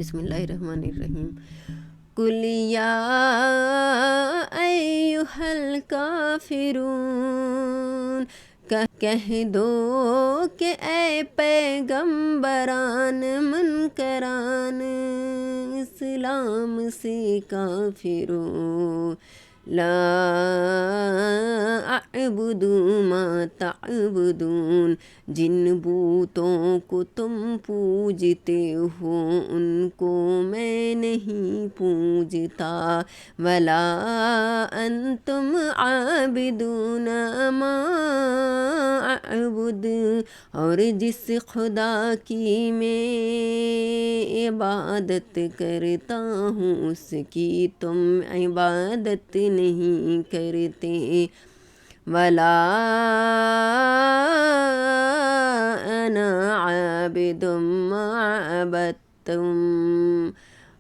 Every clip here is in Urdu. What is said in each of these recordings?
بسم اللہ الرحمن الرحیم۔ قل یا ایھا الکافرون، کہہ دو کہ اے پیغمبران منکران اسلام سے کافروں، لا اعبد ما تعبدون، جن بتوں کو تم پوجتے ہو ان کو میں نہیں پوجتا، ولا انتم عابدون ما اعبد، اور جس خدا کی میں عبادت کرتا ہوں اس کی تم عبادت نہیں کرتے، ولا انا عابد ما عبدتم،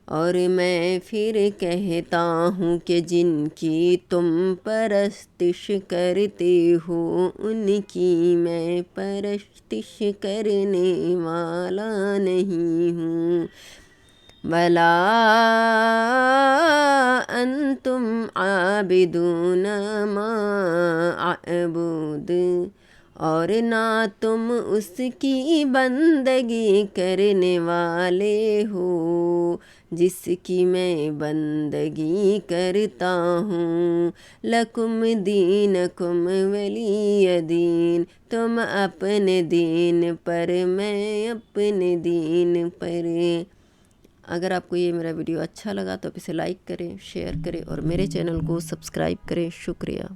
اور میں پھر کہتا ہوں کہ جن کی تم پرستش کرتے ہو ان کی میں پرستش کرنے والا نہیں ہوں، ولا انتم عابدون ما اعبد، اور نہ تم اس کی بندگی کرنے والے ہو جس کی میں بندگی کرتا ہوں، لکم دینکم ولی دین، تم اپنے دین پر میں اپنے دین پر۔ اگر آپ کو یہ میرا ویڈیو اچھا لگا تو اسے لائک کریں، شیئر کریں اور میرے چینل کو سبسکرائب کریں۔ شکریہ۔